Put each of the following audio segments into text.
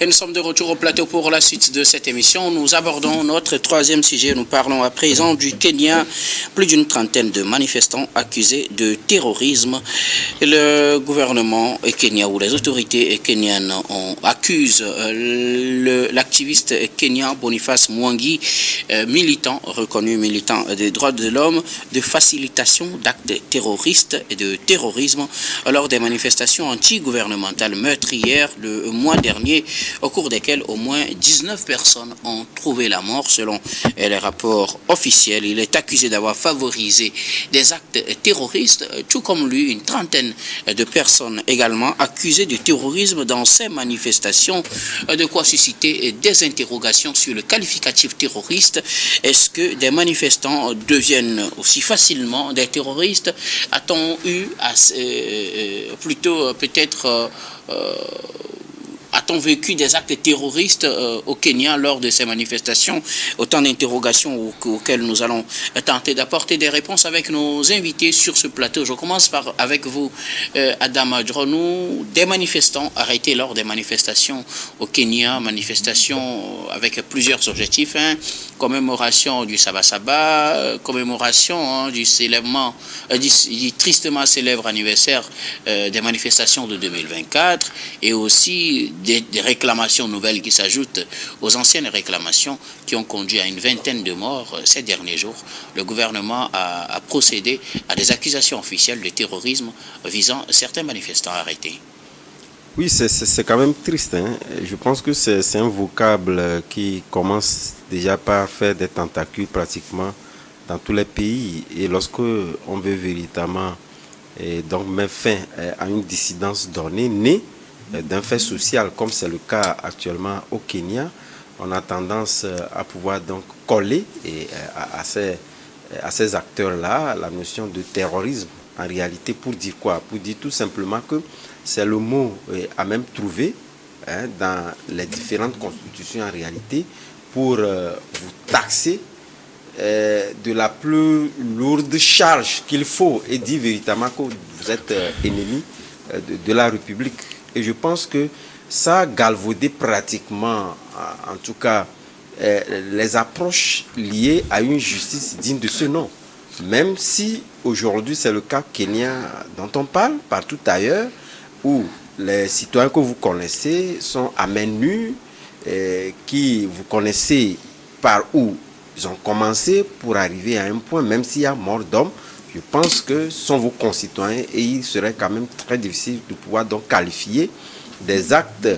Et nous sommes de retour au plateau pour la suite de cette émission. Nous abordons notre troisième sujet. Nous parlons à présent du Kenya. Plus d'une trentaine de manifestants accusés de terrorisme. Le gouvernement kenya ou les autorités kenyanes accusent l'activiste kenyan Boniface Mwangi, reconnu militant des droits de l'homme, de facilitation d'actes terroristes et de terrorisme lors des manifestations anti-gouvernementales meurtrières le mois dernier, au cours desquelles au moins 19 personnes ont trouvé la mort selon les rapports officiels. Il est accusé d'avoir favorisé des actes terroristes, tout comme lui, une trentaine de personnes également accusées de terrorisme dans ces manifestations, de quoi susciter des interrogations sur le qualificatif terroriste. Est-ce que des manifestants deviennent aussi facilement des terroristes? A-t-on eu a-t-on vécu des actes terroristes au Kenya lors de ces manifestations? Autant d'interrogations auxquelles nous allons tenter d'apporter des réponses avec nos invités sur ce plateau. Je commence avec vous, Adama Dronou. Des manifestants arrêtés lors des manifestations au Kenya, manifestations avec plusieurs objectifs, commémoration du Sabasaba, commémoration du célèbrement, du tristement célèbre anniversaire des manifestations de 2024, et aussi des réclamations nouvelles qui s'ajoutent aux anciennes réclamations qui ont conduit à une vingtaine de morts ces derniers jours. Le gouvernement a procédé à des accusations officielles de terrorisme visant certains manifestants arrêtés. Oui, c'est quand même triste. Je pense que c'est un vocable qui commence déjà par faire des tentacules pratiquement dans tous les pays. Et lorsque on veut véritablement donc mettre fin à une dissidence donnée, née d'un fait social, comme c'est le cas actuellement au Kenya, on a tendance à pouvoir donc coller à ces acteurs-là la notion de terrorisme. En réalité, pour dire quoi? Pour dire tout simplement que c'est le mot à même trouvé dans les différentes constitutions en réalité pour vous taxer de la plus lourde charge qu'il faut et dire véritablement que vous êtes ennemi de la République. Et je pense que ça a galvaudé pratiquement, en tout cas, les approches liées à une justice digne de ce nom. Même si aujourd'hui c'est le cas kenyan dont on parle, partout ailleurs, où les citoyens que vous connaissez sont à main nue, qui vous connaissez par où ils ont commencé pour arriver à un point, même s'il y a mort d'homme, je pense que ce sont vos concitoyens et il serait quand même très difficile de pouvoir donc qualifier des actes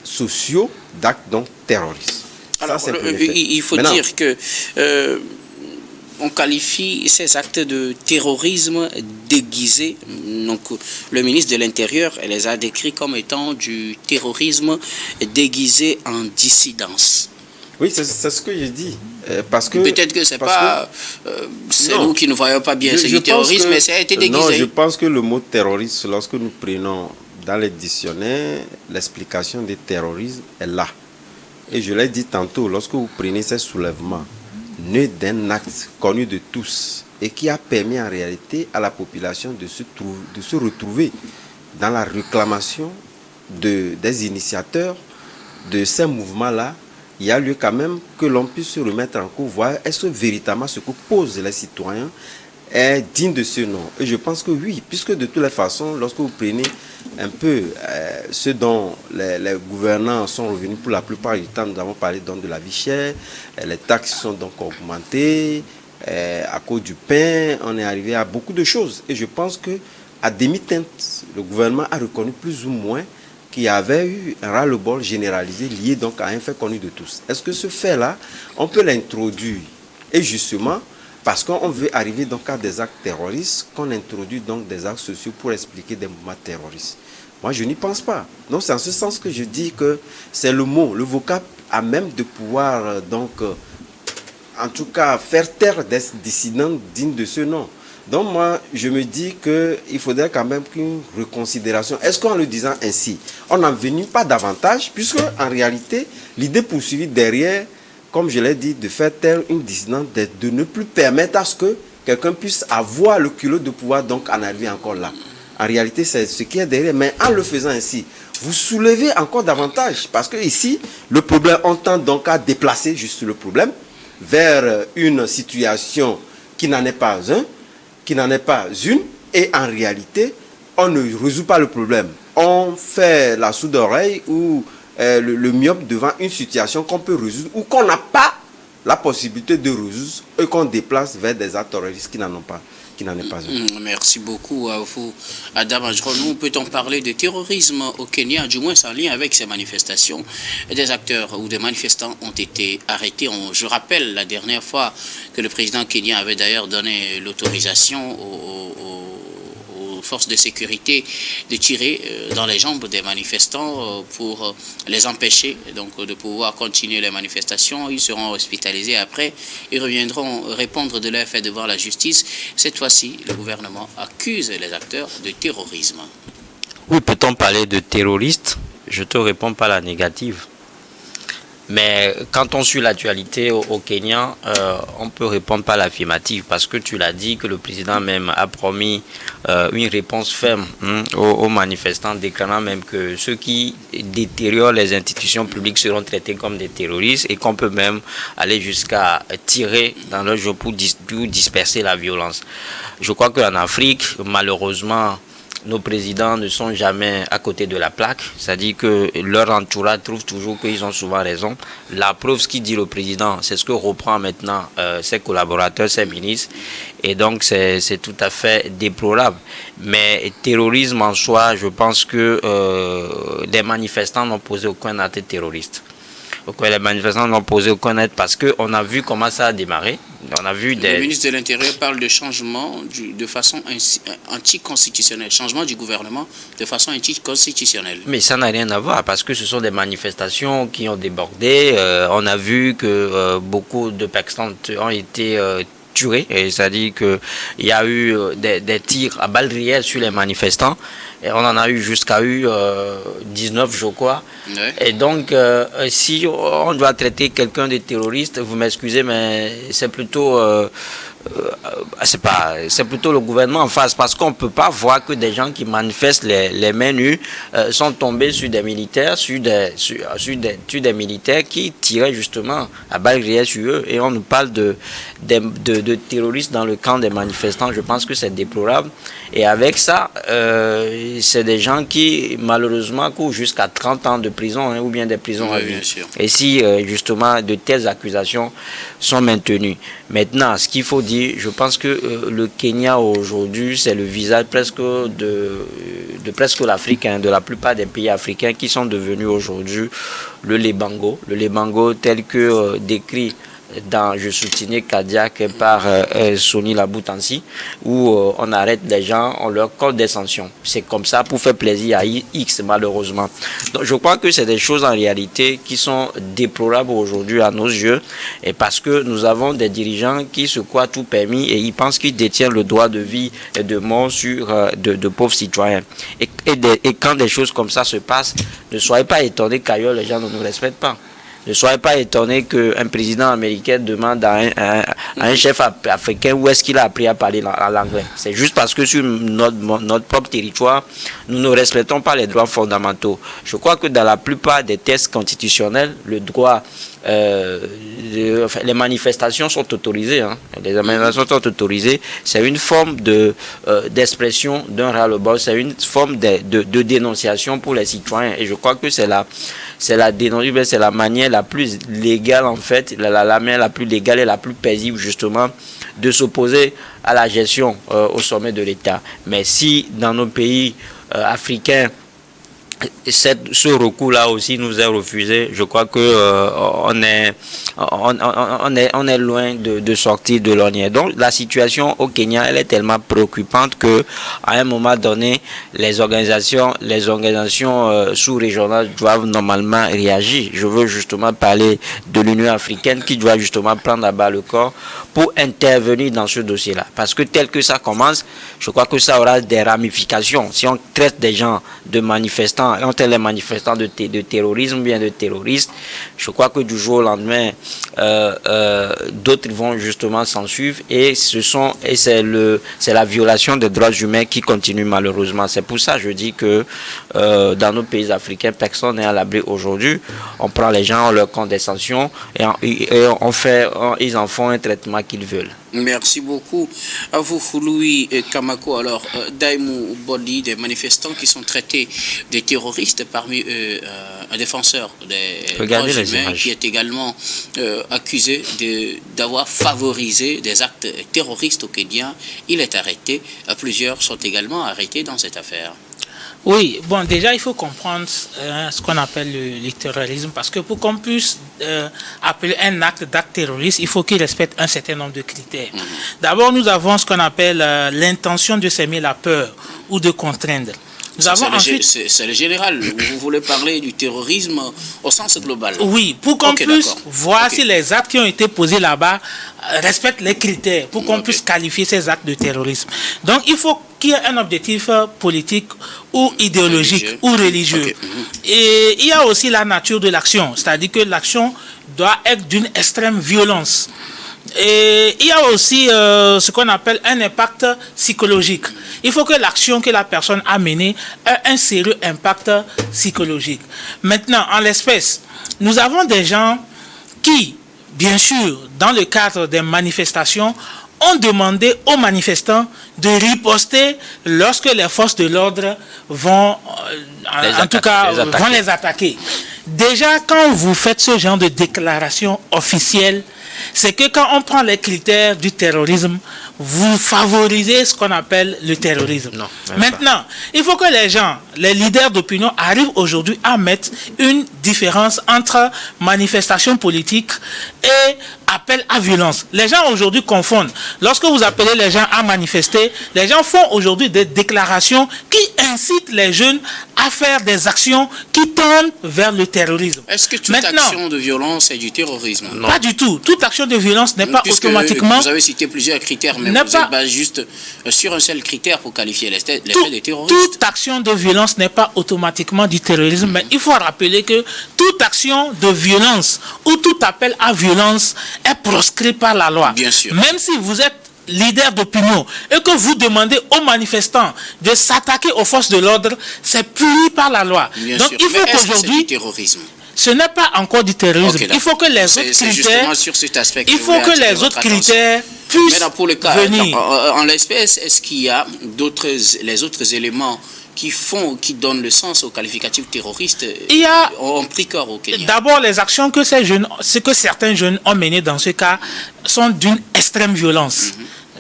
sociaux d'actes donc terroristes. Alors, il faut dire que on qualifie ces actes de terrorisme déguisé. Donc, le ministre de l'Intérieur les a décrits comme étant du terrorisme déguisé en dissidence. Oui, c'est ce que je dis. Parce que peut-être que c'est pas c'est nous qui ne voyons pas bien ce terrorisme, mais ça a été déguisé. Non, je pense que le mot terroriste, lorsque nous prenons dans les dictionnaires, l'explication des terrorisme est là. Et je l'ai dit tantôt, lorsque vous prenez ces soulèvements, né d'un acte connu de tous et qui a permis en réalité à la population de se retrouver dans la réclamation des initiateurs de ces mouvements-là, il y a lieu quand même que l'on puisse se remettre en cause, voir est-ce que véritablement ce que posent les citoyens est digne de ce nom. Et je pense que oui, puisque de toutes les façons, lorsque vous prenez un peu ce dont les gouvernants sont revenus pour la plupart du temps, nous avons parlé donc de la vie chère, les taxes sont donc augmentées, à cause du pain, on est arrivé à beaucoup de choses. Et je pense que à demi-teinte, le gouvernement a reconnu plus ou moins qu'il y avait eu un ras-le-bol généralisé lié donc à un fait connu de tous. Est-ce que ce fait-là, on peut l'introduire? Et justement, parce qu'on veut arriver donc à des actes terroristes, qu'on introduit donc des actes sociaux pour expliquer des mouvements terroristes. Moi, je n'y pense pas. Donc, c'est en ce sens que je dis que c'est le mot, le vocable à même de pouvoir donc, en tout cas, faire taire des dissidents dignes de ce nom. Donc moi, je me dis qu'il faudrait quand même qu'une reconsidération. Est-ce qu'en le disant ainsi, on n'en venue pas davantage, puisque en réalité, l'idée poursuivie derrière, comme je l'ai dit, de faire taire une dissidence, de ne plus permettre à ce que quelqu'un puisse avoir le culot de pouvoir donc en arriver encore là. En réalité, c'est ce qui est derrière. Mais en le faisant ainsi, vous soulevez encore davantage. Parce que ici, le problème, on tente donc à déplacer juste le problème vers une situation qui n'en est pas un, qui n'en est pas une. Et en réalité, on ne résout pas le problème. On fait la sourde oreille ou le myope devant une situation qu'on peut résoudre ou qu'on n'a pas la possibilité de résoudre et qu'on déplace vers des actes terroristes qui n'en ont pas. Qui n'en est pas un. Merci beaucoup à vous, Adam Ajronou. Peut-on parler de terrorisme au Kenya, du moins en lien avec ces manifestations? Des acteurs ou des manifestants ont été arrêtés. Je rappelle la dernière fois que le président kenyan avait d'ailleurs donné l'autorisation aux forces de sécurité de tirer dans les jambes des manifestants pour les empêcher donc de pouvoir continuer les manifestations. Ils seront hospitalisés après. Ils reviendront répondre de leur fait devant la justice. Cette fois-ci, le gouvernement accuse les acteurs de terrorisme. Oui, peut-on parler de terroristes? Je te réponds pas la négative. Mais quand on suit l'actualité au Kenya, on peut répondre par l'affirmative parce que tu l'as dit que le président même a promis une réponse ferme aux manifestants, déclarant même que ceux qui détériorent les institutions publiques seront traités comme des terroristes et qu'on peut même aller jusqu'à tirer dans leur jeu pour disperser la violence. Je crois qu'en Afrique, malheureusement, nos présidents ne sont jamais à côté de la plaque, c'est-à-dire que leur entourage trouve toujours qu'ils ont souvent raison. La preuve, ce qu'il dit le président, c'est ce que reprend maintenant ses collaborateurs, ses ministres, et donc c'est tout à fait déplorable. Mais terrorisme en soi, je pense que les manifestants n'ont posé aucun acte terroriste. Les manifestants n'ont posé aucun acte parce qu'on a vu comment ça a démarré. On a vu Le ministre de l'Intérieur parle de changement de façon anticonstitutionnelle, changement du gouvernement de façon anticonstitutionnelle. Mais ça n'a rien à voir parce que ce sont des manifestations qui ont débordé. On a vu que beaucoup de personnes ont été tuées, c'est-à-dire qu'il y a eu des tirs à balles réelles sur les manifestants. Et on en a eu jusqu'à 19, je crois. Ouais. Et donc, si on doit traiter quelqu'un de terroriste, vous m'excusez, mais c'est plutôt c'est plutôt le gouvernement en face, parce qu'on ne peut pas voir que des gens qui manifestent les mains nues sont tombés sur des militaires, sur des militaires qui tiraient justement à balles réelles sur eux, et on nous parle de terroristes dans le camp des manifestants. Je pense que c'est déplorable, et avec ça c'est des gens qui malheureusement courent jusqu'à 30 ans de prison, ou bien des prisons à vie. Et si justement de telles accusations sont maintenues. Maintenant, ce qu'il faut dire, je pense que le Kenya aujourd'hui, c'est le visage presque de presque l'Afrique, de la plupart des pays africains qui sont devenus aujourd'hui le Lébango tel que décrit dans Je soutiens cardiaque par Sony Laboutansi, où on arrête les gens, on leur colle des sanctions. C'est comme ça pour faire plaisir à X, malheureusement. Donc je crois que c'est des choses en réalité qui sont déplorables aujourd'hui à nos yeux, et parce que nous avons des dirigeants qui se croient tout permis et ils pensent qu'ils détiennent le droit de vie et de mort sur de pauvres citoyens. Et quand des choses comme ça se passent, ne soyez pas étonnés qu'ailleurs les gens ne nous respectent pas. Ne soyez pas étonnés qu'un président américain demande à un chef africain où est-ce qu'il a appris à parler l'anglais. C'est juste parce que sur notre propre territoire, nous ne respectons pas les droits fondamentaux. Je crois que dans la plupart des textes constitutionnels, le droit, les manifestations sont autorisées. Les manifestations sont autorisées. C'est une forme d'expression d'un ras-le-bol. C'est une forme de dénonciation pour les citoyens. Et je crois que c'est la manière la plus légale, en fait, la manière la plus légale et la plus paisible, justement, de s'opposer à la gestion au sommet de l'État. Mais si dans nos pays africains, ce recours-là aussi nous est refusé, je crois que on est loin de sortir de l'ornière. Donc la situation au Kenya, elle est tellement préoccupante que à un moment donné, les organisations sous-régionales doivent normalement réagir. Je veux justement parler de l'Union africaine qui doit justement prendre à bas le corps pour intervenir dans ce dossier-là. Parce que tel que ça commence, je crois que ça aura des ramifications. Si on traite des gens de manifestants les manifestants de terrorisme ou bien de terroristes. Je crois que du jour au lendemain, d'autres vont justement s'en suivre et c'est la violation des droits humains qui continue malheureusement. C'est pour ça que je dis que dans nos pays africains, personne n'est à l'abri aujourd'hui. On prend les gens, on leur condescension et ils en font un traitement qu'ils veulent. Merci beaucoup à vous, Louis Kamako. Alors, Daimou Bodi, des manifestants qui sont traités de terroristes, parmi eux un défenseur des droits humains qui est également accusé d'avoir favorisé des actes terroristes au Kenya. Il est arrêté. Plusieurs sont également arrêtés dans cette affaire. Oui, bon, déjà, il faut comprendre ce qu'on appelle le terrorisme, parce que pour qu'on puisse appeler un acte terroriste, il faut qu'il respecte un certain nombre de critères. D'abord, nous avons ce qu'on appelle l'intention de s'aimer la peur ou de contraindre. C'est le général. Vous voulez parler du terrorisme au sens global? Oui, pour qu'on puisse voir si les actes qui ont été posés là-bas respectent les critères, pour qu'on puisse qualifier ces actes de terrorisme. Donc, il faut qu'il y ait un objectif politique ou idéologique ou religieux. Et il y a aussi la nature de l'action, c'est-à-dire que l'action doit être d'une extrême violence. Et il y a aussi ce qu'on appelle un impact psychologique. Il faut que l'action que la personne a menée ait un sérieux impact psychologique. Maintenant, en l'espèce, nous avons des gens qui, bien sûr, dans le cadre des manifestations, ont demandé aux manifestants de riposter lorsque les forces de l'ordre vont, vont les attaquer. Déjà, quand vous faites ce genre de déclaration officielle, c'est que quand on prend les critères du terrorisme, vous favorisez ce qu'on appelle le terrorisme. Non, maintenant, il faut que les gens, les leaders d'opinion arrivent aujourd'hui à mettre une différence entre manifestation politique et appel à violence. Les gens aujourd'hui confondent. Lorsque vous appelez les gens à manifester, les gens font aujourd'hui des déclarations qui incitent les jeunes à faire des actions qui tendent vers le terrorisme. Est-ce que toute action de violence est du terrorisme? Non. Pas du tout. Toute action de violence n'est pas automatiquement... Vous avez cité plusieurs critères, mais vous êtes basé juste sur un seul critère pour qualifier les faits de terroristes. Toute action de violence n'est pas automatiquement du terrorisme, mais il faut rappeler que toute action de violence ou tout appel à violence est proscrit par la loi. Bien sûr. Même si vous êtes leader d'opinion et que vous demandez aux manifestants de s'attaquer aux forces de l'ordre, c'est puni par la loi. Bien Donc sûr. il faut qu'aujourd'hui, ce n'est pas encore du terrorisme. Il faut que les autres critères, sur cet aspect il faut que les autres critères puissent pour le cas, venir. En l'espèce, est-ce qu'il y a les autres éléments qui donnent le sens au qualificatif terroriste ont pris corps au Kenya? D'abord, les actions que certains jeunes ont menées dans ce cas sont d'une extrême violence.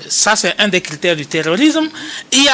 Ça, c'est un des critères du terrorisme. Il y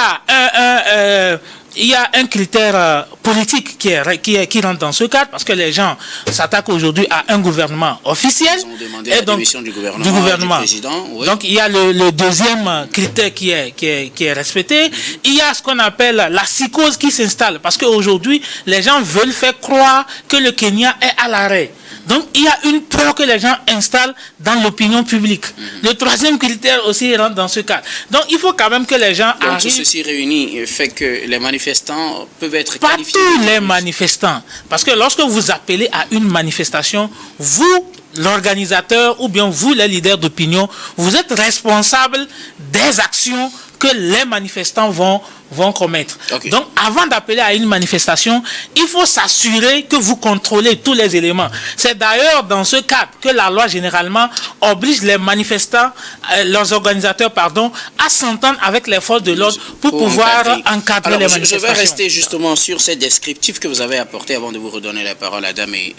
a un critère politique qui rentre dans ce cadre, parce que les gens s'attaquent aujourd'hui à un gouvernement officiel. Ils ont demandé la démission du gouvernement, du président. Oui. Donc il y a le deuxième critère qui est respecté. Il y a ce qu'on appelle la psychose qui s'installe, parce qu'aujourd'hui, les gens veulent faire croire que le Kenya est à l'arrêt. Donc, il y a une peur que les gens installent dans l'opinion publique. Le troisième critère aussi rentre dans ce cadre. Donc, il faut quand même que les gens arrivent... Tout ceci réuni fait que les manifestants peuvent être qualifiés... Pas tous les manifestants. Parce que lorsque vous appelez à une manifestation, vous, l'organisateur, ou bien vous, les leaders d'opinion, vous êtes responsable des actions que les manifestants vont commettre. Okay. Donc, avant d'appeler à une manifestation, il faut s'assurer que vous contrôlez tous les éléments. C'est d'ailleurs dans ce cadre que la loi, généralement, oblige les manifestants, leurs organisateurs, à s'entendre avec les forces de l'ordre pour pouvoir encadrer les manifestations. Je vais rester justement sur ces descriptifs que vous avez apportés avant de vous redonner la parole à Dame et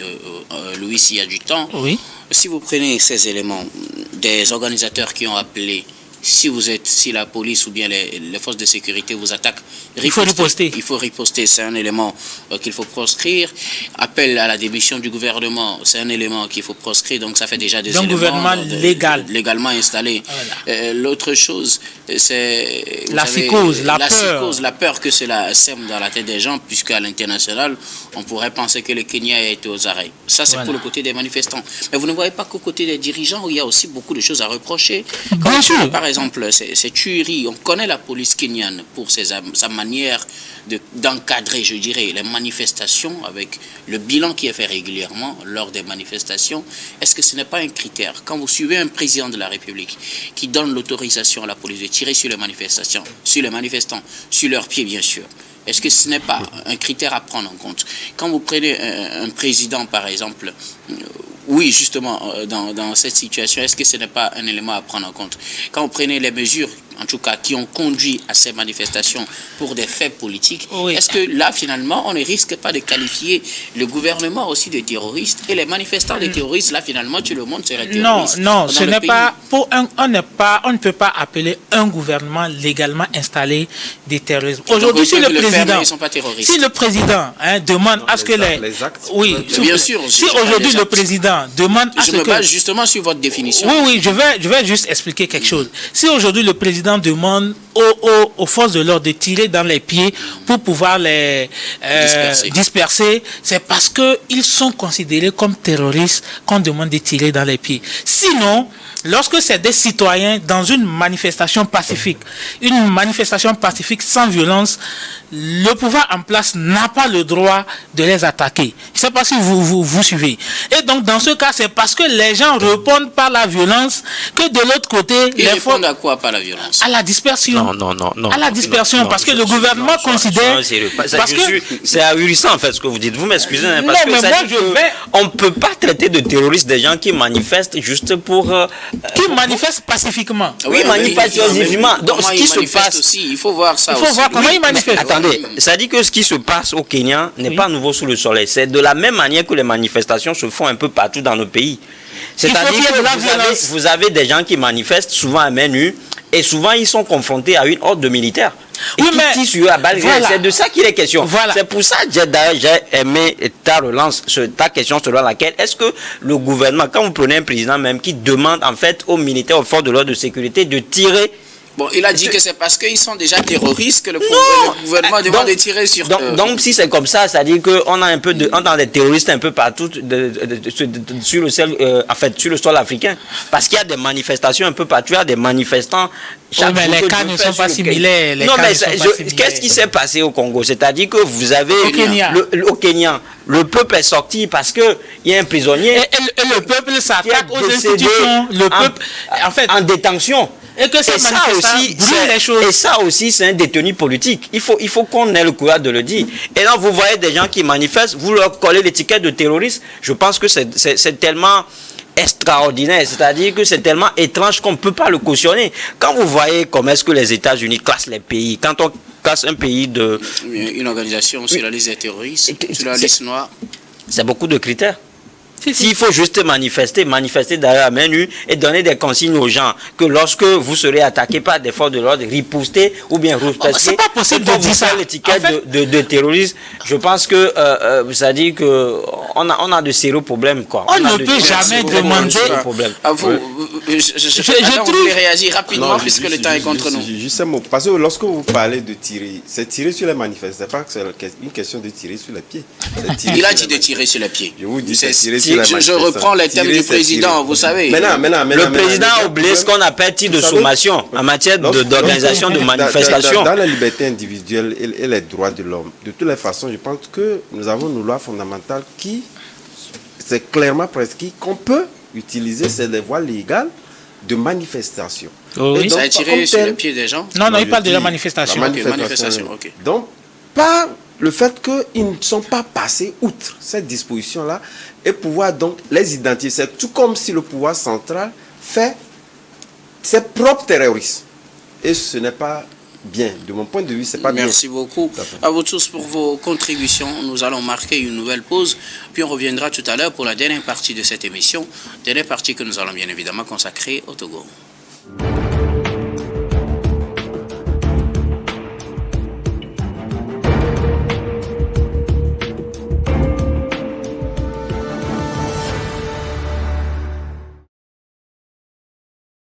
Louis, s'il y a du temps. Oui. Si vous prenez ces éléments des organisateurs qui ont appelé, si la police ou bien les forces de sécurité vous attaquent, il faut riposter. Il faut riposter, c'est un élément qu'il faut proscrire. Appel à la démission du gouvernement, c'est un élément qu'il faut proscrire. Donc ça fait déjà des éléments. Un gouvernement légal. Légalement installé. Voilà. L'autre chose, c'est la psychose, la peur que cela sème dans la tête des gens, puisqu'à l'international, on pourrait penser que le Kenya est aux arrêts. Ça, c'est pour le côté des manifestants. Mais vous ne voyez pas qu'au côté des dirigeants, où il y a aussi beaucoup de choses à reprocher. Bien sûr. Par exemple, ces tueries, on connaît la police kenyane pour sa manière d'encadrer, je dirais, les manifestations avec le bilan qui est fait régulièrement lors des manifestations. Est-ce que ce n'est pas un critère? Quand vous suivez un président de la République qui donne l'autorisation à la police de tirer sur les manifestants, sur leurs pieds bien sûr, est-ce que ce n'est pas un critère à prendre en compte? Quand vous prenez un président, par exemple, oui, justement, dans cette situation, est-ce que ce n'est pas un élément à prendre en compte? Quand vous prenez les mesures, en tout cas, qui ont conduit à ces manifestations pour des faits politiques, oui. Est-ce que là, finalement, on ne risque pas de qualifier le gouvernement aussi de terroriste et les manifestants de terroristes, là, finalement, tout le monde serait terroriste? Non, ce n'est pas... on ne peut pas appeler un gouvernement légalement installé des terroristes. Aujourd'hui, si le président... Ils sont pas terroristes. Si le président demande à ce que les actes... Oui, bien sûr. Si aujourd'hui le président demande à ce que... Je me base justement sur votre définition. Oui, je vais juste expliquer quelque chose. Si aujourd'hui le président demande aux forces de l'ordre de tirer dans les pieds pour pouvoir les disperser, c'est parce qu'ils sont considérés comme terroristes qu'on demande de tirer dans les pieds. Sinon, lorsque c'est des citoyens dans une manifestation pacifique sans violence, le pouvoir en place n'a pas le droit de les attaquer. Je ne sais pas si vous suivez. Et donc, dans ce cas, c'est parce que les gens répondent par la violence que de l'autre côté... Ils répondent à quoi par la violence? À la dispersion. Non. À la dispersion, parce que le gouvernement considère... C'est ahurissant, en fait, ce que vous dites. Vous m'excusez, parce que on ne peut pas traiter de terroristes des gens qui manifestent juste pour... Qui manifestent pacifiquement. Oui, manifestent pacifiquement. Donc, ce qui se passe... Aussi, il faut voir ça aussi. Il faut voir comment ils manifestent. Attendez, ça dit que ce qui se passe au Kenya n'est pas nouveau sous le soleil. C'est de la même manière que les manifestations se font un peu partout dans nos pays. C'est-à-dire que vous avez des gens qui manifestent souvent à main nue et souvent ils sont confrontés à une horde de militaires. Et qui tire sur eux à balles réelles. C'est de ça qu'il est question. Voilà. C'est pour ça que j'ai aimé ta relance, ta question selon laquelle est-ce que le gouvernement, quand vous prenez un président même qui demande en fait aux militaires, aux forces de l'ordre de sécurité de tirer. Bon, il a dit que c'est parce qu'ils sont déjà terroristes que le gouvernement demande de tirer sur eux. Donc, si c'est comme ça, ça dit qu'on a un peu on a des terroristes un peu partout sur le sol, sur le sol africain. Parce qu'il y a des manifestations un peu partout, il y a des manifestants. Mais les cas ne sont pas similaires. Qu'est-ce qui s'est passé au Congo? C'est-à-dire que vous avez au Kenya, le peuple est sorti parce qu'il y a un prisonnier. Et le peuple s'attaque aux institutions. Le peuple, en détention. Et que ça aussi, c'est un détenu politique. Il faut qu'on ait le courage de le dire. Et là, vous voyez des gens qui manifestent, vous leur collez l'étiquette de terroriste. Je pense que c'est tellement extraordinaire, c'est-à-dire que c'est tellement étrange qu'on ne peut pas le cautionner. Quand vous voyez comment est-ce que les États-Unis classent les pays, quand on classe un pays de... Une organisation sur la liste des terroristes, sur la liste noire. C'est beaucoup de critères. S'il faut juste manifester derrière la main nue et donner des consignes aux gens que lorsque vous serez attaqué par des forces de l'ordre, riposter ou bien riposter, c'est pas possible de dire ça. L'étiquette de terroriste, je pense que ça dit que on a de sérieux problèmes quoi. On ne peut jamais demander. Je trouve réagir rapidement puisque le temps est contre nous. Juste un mot, parce que lorsque vous parlez de tirer, c'est tirer sur les manifestants, c'est pas une question de tirer sur les pieds. Il a dit de tirer sur les pieds. Je vous dis c'est tirer. Je reprends les termes du président, vous savez. Le président a oublié ce qu'on appelle titre de sommation en matière d'organisation de manifestation. Dans la liberté individuelle et les droits de l'homme, de toutes les façons, je pense que nous avons une loi fondamentale qui, c'est clairement prescrit qu'on peut utiliser ces voies légales de manifestation. Oui. Ça a tiré sur les pieds des gens? Non, il parle de la manifestation. Ok. Donc, par le fait qu'ils ne sont pas passés outre cette disposition-là et pouvoir donc les identifier. C'est tout comme si le pouvoir central fait ses propres terroristes. Et ce n'est pas bien. De mon point de vue, c'est pas bien. Merci beaucoup à vous tous pour vos contributions. Nous allons marquer une nouvelle pause, puis on reviendra tout à l'heure pour la dernière partie de cette émission. Dernière partie que nous allons bien évidemment consacrer au Togo.